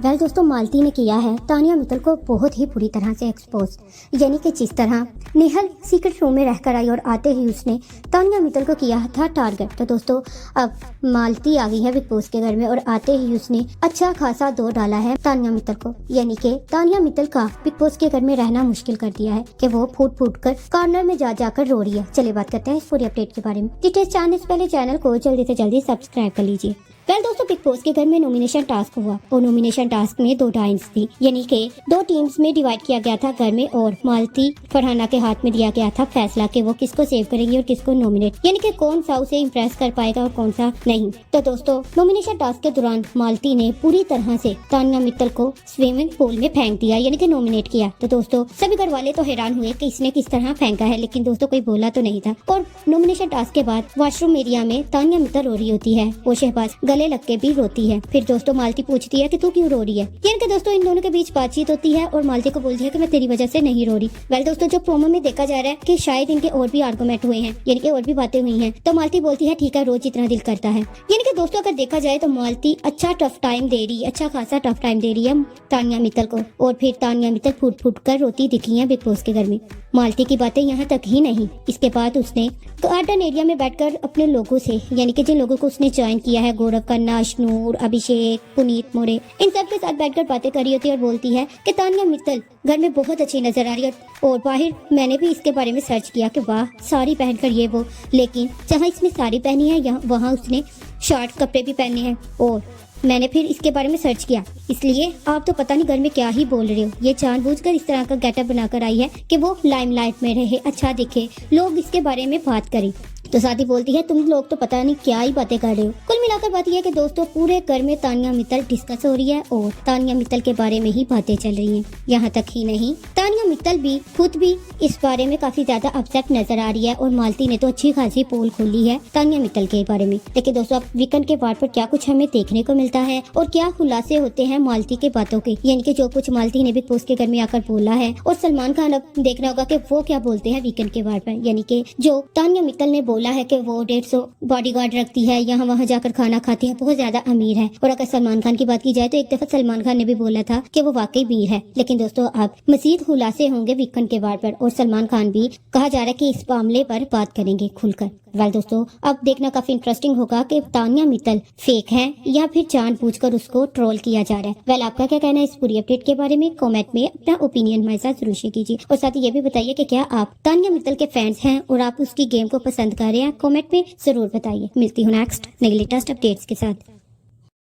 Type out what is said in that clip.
Well दोस्तों, मालती ने किया है तानिया मित्तल को बहुत ही बुरी तरह से एक्सपोज। यानी कि जिस तरह नेहल सीक्रेट रूम में रहकर आई और आते ही उसने तानिया मित्तल को किया था टारगेट। तो दोस्तों अब मालती आ गई है बिग बॉस के घर में और आते ही उसने अच्छा खासा दौर डाला है तानिया मित्तल को। यानी कि तानिया मित्तल का बिग बॉस के घर में रहना मुश्किल कर दिया है कि वो फूट फूट कर कॉर्नर में जा जाकर रो रही है। चलिए बात करते हैं इस पूरी अपडेट के बारे में। डिटेल्स जानने से पहले चैनल को जल्दी से जल्दी सब्सक्राइब कर लीजिए। वेल दोस्तों, बिग बॉस के घर में नॉमिनेशन टास्क हुआ और नॉमिनेशन टास्क में 2 टाइम्स थी, यानी कि 2 टीम्स में डिवाइड किया गया था घर में और मालती फरहाना के हाथ में दिया गया था फैसला कि वो किसको सेव करेंगी और किसको नॉमिनेट, यानी कि कौन सा उसे इम्प्रेस कर पाएगा और कौन सा नहीं। तो दोस्तों नॉमिनेशन टास्क के दौरान मालती ने पूरी तरह से तानिया मित्तल को स्विमिंग पूल में फेंक दिया, यानी कि नॉमिनेट किया। तो दोस्तों सभी घर वाले तो हैरान हुए कि इसने किस तरह फेंका है, लेकिन दोस्तों कोई बोला तो नहीं था। और नॉमिनेशन टास्क के बाद वॉशरूम एरिया में तानिया मित्तल रो रही होती है, वो शहबाज गले लग के भी रोती है। फिर दोस्तों मालती पूछती है कि तू क्यों रो रही है, यानी कि दोस्तों इन दोनों के बीच बातचीत होती है और मालती को बोलती है कि मैं तेरी वजह से नहीं रो रही। वेल दोस्तों, जो प्रोमो में देखा जा रहा है कि शायद इनके और भी आर्गुमेंट हुए हैं, यानी कि और भी बातें हुई हैं। तो मालती बोलती है ठीक है, रोज जितना दिल करता है। यानी कि दोस्तों अगर देखा जाए तो मालती अच्छा टफ टाइम दे रही है, अच्छा खासा टफ टाइम दे रही है तानिया मित्तल को। और फिर तानिया मित्तल फूट फूट कर रोती दिखी है बिग बॉस के घर में। मालती की बातें यहाँ तक ही नहीं, इसके बाद उसने गार्डन एरिया में बैठकर अपने लोगों से, यानी कि जिन लोगों को उसने ज्वाइन किया है, गौरव खन्ना, अशनूर, अभिषेक, पुनीत मोरे, इन सब के साथ बैठकर बातें कर रही होती है और बोलती है कि तानिया मित्तल घर में बहुत अच्छी नजर आ रही है। और बाहर मैंने भी इसके बारे में सर्च किया कि वाह साड़ी पहनकर ये वो, लेकिन जहाँ इसने साड़ी पहनी है वहाँ उसने शॉर्ट कपड़े भी पहने हैं। और मैंने फिर इसके बारे में सर्च किया, इसलिए आप तो पता नहीं घर में क्या ही बोल रहे हो। ये जानबूझकर इस तरह का गेटअप बनाकर आई है कि वो लाइमलाइट में रहे, अच्छा दिखे, लोग इसके बारे में बात करें। तो साथ ही बोलती है तुम लोग तो पता नहीं क्या ही बातें कर रहे हो। कुल मिलाकर बात यह है कि दोस्तों पूरे घर में तानिया मित्तल डिस्कस हो रही है और तानिया मित्तल के बारे में ही बातें चल रही हैं। यहाँ तक ही नहीं, तानिया मित्तल भी खुद भी इस बारे में काफी ज्यादा अपसेट नजर आ रही है और मालती ने तो अच्छी खासी पोल खोली है तानिया मित्तल के बारे में। लेकिन दोस्तों अब वीकेंड के बाद पर क्या कुछ हमें देखने को मिलता है और क्या खुलासे होते हैं मालती के बातों के, यानी कि जो कुछ मालती ने बिग बॉस के घर में आकर बोला है। और सलमान खान अब देखना होगा कि वो क्या बोलते हैं वीकेंड के बाद पर, यानी कि जो तानिया मित्तल ने बोला है कि वो 150 बॉडीगार्ड रखती है, यहाँ वहाँ जाकर खाना खाती है, बहुत ज्यादा अमीर है। और अगर सलमान खान की बात की जाए तो एक दफा सलमान खान ने भी बोला था कि वो वाकई अमीर है। लेकिन दोस्तों अब मजीद खुलासे होंगे वीकेंड के बाद पर और सलमान खान भी कहा जा रहा है कि इस मामले पर बात करेंगे खुलकर। वेल दोस्तों अब देखना काफी इंटरेस्टिंग होगा कि तानिया मित्तल फेक है या फिर जानबूझकर उसको ट्रोल किया जा रहा है। वेल आपका क्या कहना है इस पूरी अपडेट के बारे में? कमेंट में अपना ओपिनियन हमारे साथ जरूर शेयर कीजिए और साथ ही ये भी बताइए कि क्या आप तानिया मित्तल के फैंस हैं और आप उसकी गेम को पसंद कर रहे हैं? कमेंट में जरूर बताइए। मिलती हूँ नेक्स्ट नई लेटेस्ट अपडेट्स के साथ।